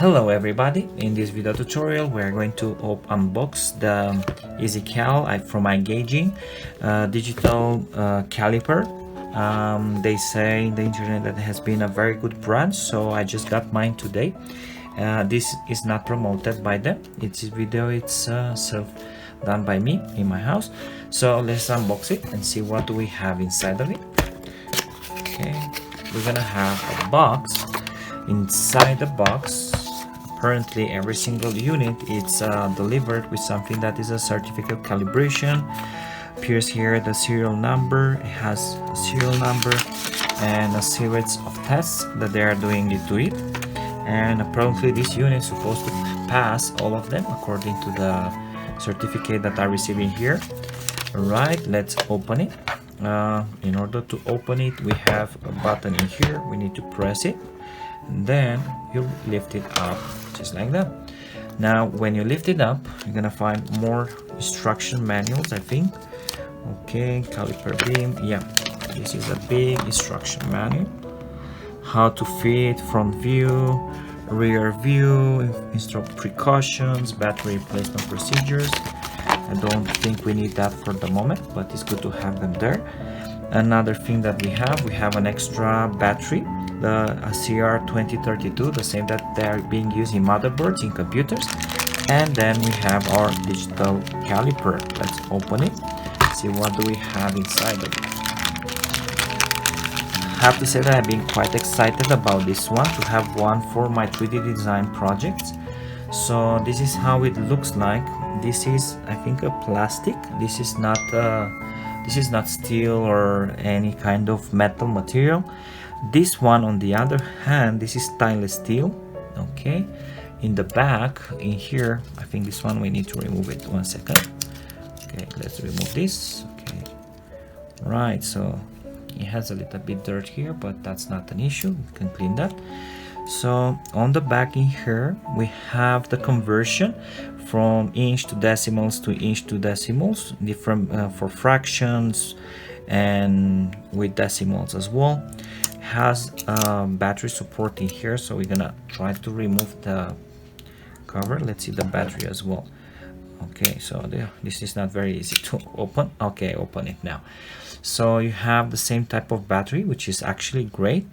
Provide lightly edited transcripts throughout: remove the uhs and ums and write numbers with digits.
Hello everybody, in this video tutorial we are going to unbox the EasyCal from iGaging digital caliper. They say in the internet that it has been a very good brand, so I just got mine today. This is not promoted by them. This video it's self done by me in my house. So let's unbox it and see what do we have inside of it. Okay, we're gonna have a box. Inside the box, apparently every single unit is delivered with something that is a certificate calibration. Appears here the serial number. It has a serial number and a series of tests that they are doing to it, and apparently this unit is supposed to pass all of them according to the certificate that I'm receiving here. Alright, let's open it. In order to open it, we have a button in here. We need to press it, and then you lift it up just like that. Now when you lift it up, you're gonna find more instruction manuals, I think. Okay, caliper beam. Yeah, this is a big instruction manual. How to fit front view, rear view, instruct precautions, battery replacement procedures. I don't think we need that for the moment, but it's good to have them there. Another thing that we have an extra battery, the CR2032, the same that they are being used in motherboards in computers. And then we have our digital caliper. Let's open it, see what do we have inside of it. I have to say that I've been quite excited about this one, to have one for my 3D design projects. So this is how it looks like. This is, I think, a plastic. This is not steel or any kind of metal material. This one, on the other hand, this is stainless steel. Okay, in the back in here, I think this one we need to remove it. 1 second. Okay, let's remove this. Okay, right, so it has a little bit dirt here, but that's not an issue. We can clean that. So on the back in here, we have the conversion from inch to decimals to inch to decimals, different for fractions and with decimals as well. It has battery support in here, so we're gonna try to remove the cover. Let's see the battery as well. Okay, so this is not very easy to open. Okay, open it now. So you have the same type of battery, which is actually great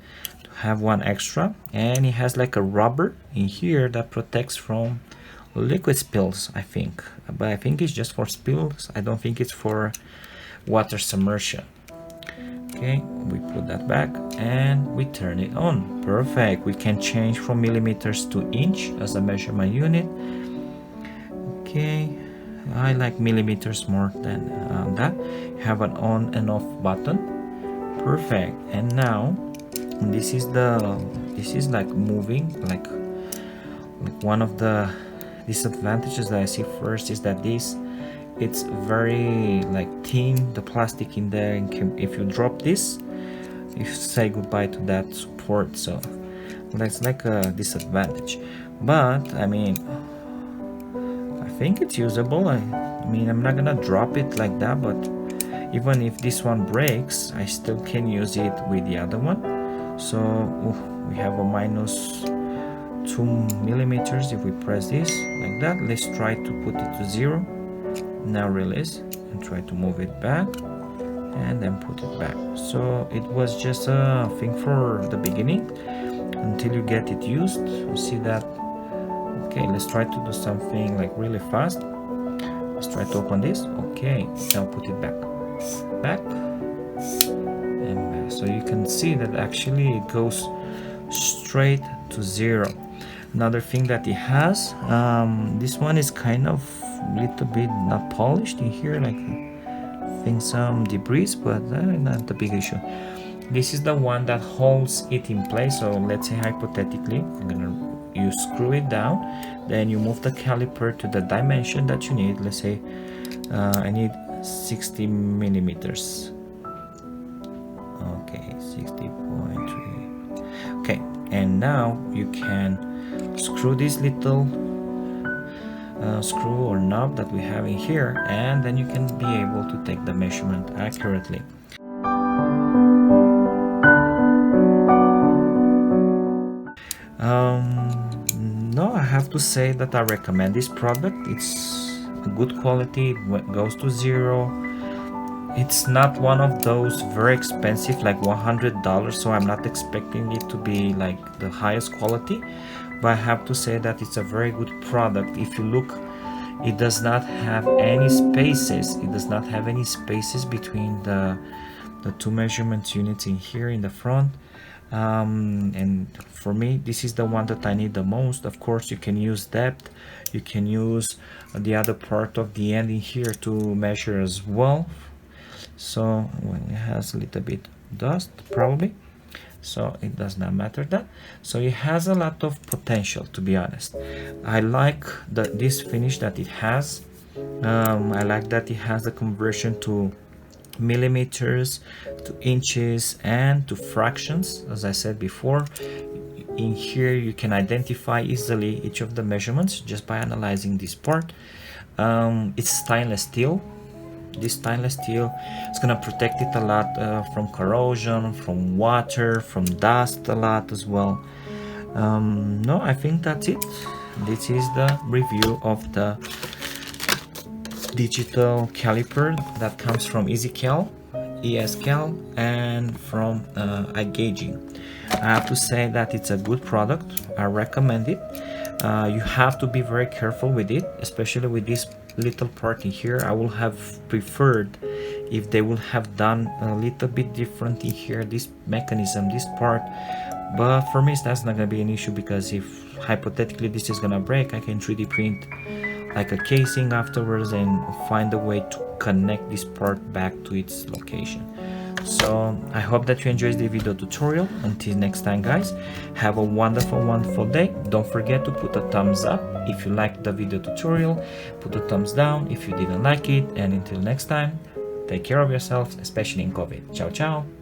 to have one extra, and it has like a rubber in here that protects from liquid spills, I think, but I think it's just for spills. I don't think it's for water submersion. Okay, we put that back and we turn it on. Perfect. We can change from millimeters to inch as a measurement unit. Okay, I like millimeters more than that. You have an on and off button. Perfect. And now this is like moving, like one of the disadvantages that I see first is that it's very like thin, the plastic in there, and if you drop this, you say goodbye to that support. So that's like a disadvantage, but I mean, I think it's usable. I mean, I'm not gonna drop it like that, but even if this one breaks, I still can use it with the other one. So we have a minus 2 millimeters if we press this like that. Let's try to put it to 0. Now release and try to move it back and then put it back. So it was just a thing for the beginning until you get it used. You see that. Okay, let's try to do something like really fast. Let's try to open this. Okay, now put it back and back. So you can see that actually it goes straight to 0. Another thing that it has, this one is kind of little bit not polished in here, like I think some debris, but not the big issue. This is the one that holds it in place. So let's say hypothetically, you screw it down, then you move the caliper to the dimension that you need. Let's say I need 60 millimeters. Okay, 60.3. Okay, and now you can screw this little screw or knob that we have in here, and then you can be able to take the measurement accurately. to say that I recommend this product. It's a good quality, it goes to zero. It's not one of those very expensive, like $100, so I'm not expecting it to be like the highest quality, but I have to say that it's a very good product. If you look, it does not have any spaces. It does not have any spaces between the two measurement units in here in the front. And for me, this is the one that I need the most. Of course, you can use depth, you can use the other part of the end in here to measure as well. So when it has a little bit dust probably, so it does not matter that. So it has a lot of potential, to be honest. I like this finish that it has. I like that it has the conversion to millimeters, to inches, and to fractions. As I said before, in here you can identify easily each of the measurements just by analyzing this part. It's stainless steel. This stainless steel is going to protect it a lot from corrosion, from water, from dust a lot as well. No, I think that's it. This is the review of the digital caliper that comes from EasyCal, ESCal, and from iGaging. I have to say that it's a good product. I recommend it. You have to be very careful with it, especially with this little part in here. I would have preferred if they would have done a little bit different in here, this mechanism, this part, but for me that's not gonna be an issue, because if hypothetically this is gonna break, I can 3D print like a casing afterwards and find a way to connect this part back to its location. So I hope that you enjoyed the video tutorial. Until next time, guys, have a wonderful day. Don't forget to put a thumbs up if you liked the video tutorial, put a thumbs down if you didn't like it, and until next time, take care of yourselves, especially in COVID. Ciao ciao.